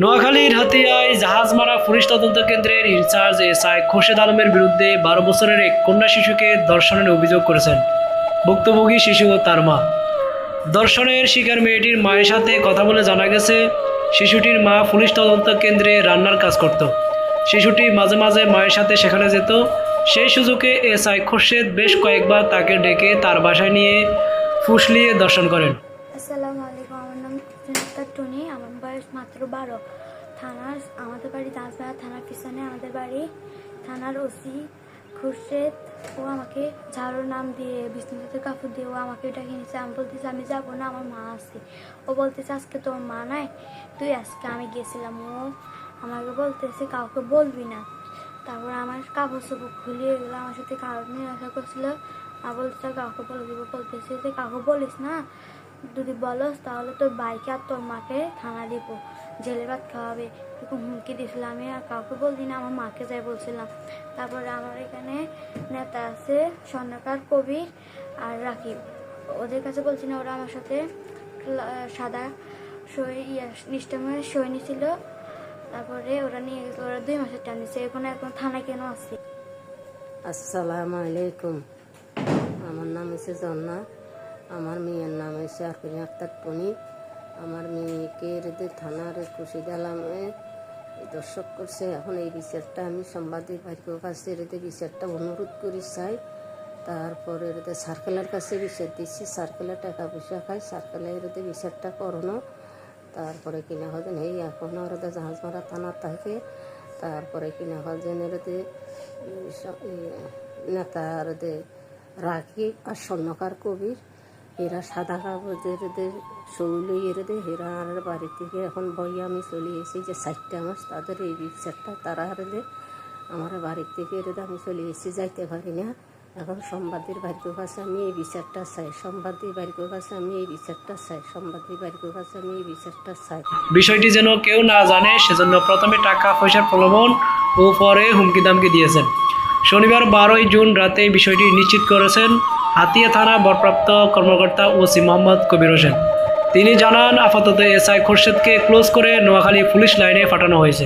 নোয়াখালীর হাতিয়ায় জাহাজমারা পুলিশ তদন্ত কেন্দ্রের ইনচার্জ এসআই খোরশেদ আলমের বিরুদ্ধে ১২ বছরের এক কন্যা শিশুকে ধর্ষণের অভিযোগ করেছেন ভুক্তভোগী শিশু ও তার মা। ধর্ষণের শিকার মেয়েটির মায়ের সাথে কথা বলে জানা গেছে, শিশুটির মা পুলিশ তদন্ত কেন্দ্রে রান্নার কাজ করত। শিশুটি মাঝে মাঝে মায়ের সাথে সেখানে যেত। সেই সুযোগে এসআই খোরশেদ বেশ কয়েকবার তাকে ডেকে তার বাসায় নিয়ে ফুসলিয়ে ধর্ষণ করেন। আসসালামু আলাইকুম, আমার নাম টুনি, আমার বয়স মাত্র 12। আমাদের বাড়ি দাসবাড়া থানার পিছনে আমাদের বাড়ি। থানার ওসি খুরশেদ ও আমাকে ঝাড়ুর নাম দিয়ে বিষ্ণুতে কাপড় দিয়ে ও আমাকে ডেকে নিচ্ছে। আমি বলতেছি আমি যাবো না, আমার মা আছে। ও বলতেছে আজকে তোর মা নাই, তুই আজকে। আমি গেছিলাম, ও আমাকে বলতেছে কাউকে বলবি না। তারপর আমার কাপড় চোপড় খুলিয়ে গেলো, আমার সাথে কারণ নিয়ে আসা করছিল। আর বলতেছে কাউকে বলে দিব, বলতেছে যে কাউকে বলিস না, যদি বলস তাহলে তোর বাইকে আর তোর মাকে থানা দিব, জেলে ভাত খাওয়াবে, এরকম হুমকি দিয়েছিল। আমি আর কাউকে বলছি না, আমার মাকে যাই বলছিলাম। তারপরে আমার এখানে নেতা আছে স্বর্ণকার, কবির আর রাকিব, ওদের কাছে বলছি না, ওরা আমার সাথে সাদা সই নিষ্ঠাময় সই নিয়েছিল। তারপরে ওরা নিয়ে গেছে, ওরা 2 মাসের টান দিচ্ছে। এখন থানায় কেন আসছে? আসসালামু আলাইকুম, আমার নাম হচ্ছে জন্না, আমার মেয়ের নাম হচ্ছে আরফিন আক্তার টুনি। আমার মেয়েকে এদের থানার খুরশেদ আলমে দর্শক করছে। এখন এই বিচারটা আমি সাংবাদিক ভাইয়ের কাছে এদের বিচারটা অনুরোধ করি চাই। তারপরে এদের সার্কেলের কাছে বিচার দিচ্ছি, সার্কেলের টাকা পয়সা খাই, সার্কেলে এদের বিচারটা করানো। তারপরে কিনা হয় যেন এই এখনও ওদের জাহাজমারা থানা থাকে। তারপরে কিনা হয় যেন এদের নেতার রাকিব আর স্বর্ণকার, কবির, এরা সাদা কাগজের শৈল এরদে এরা আর বাড়ি থেকে এখন বই আমি চলে এসেছি যে 4টা মাস। তাদের এই বিচারটা তারা হারলে আমার বাড়ির থেকে এরদে আমি চলে এসেছি, যাইতে পারি না। এখন সম্বাদের বাড়ির কাছে আমি এই বিচারটা চাই, সম্বাদের বাড়ির কাছে আমি এই বিচারটা চাই, সম্বাদের বাড়ির কাছে আমি এই বিচারটা চাই। বিষয়টি যেন কেউ না জানে সেজন্য প্রথমে টাকা পয়সার প্রলোভন ও পরে হুমকি দামকি দিয়েছেন। শনিবার 12 জুন রাতে বিষয়টি নিশ্চিত করেছেন হাতিয়া থানা ভারপ্রাপ্ত কর্মকর্তা ওসি মোহাম্মদ কবির হোসেন। তিনি জানান, আপাতত এসআই খোরশেদকে ক্লোজ করে নোয়াখালী পুলিশ লাইনে পাঠানো হয়েছে।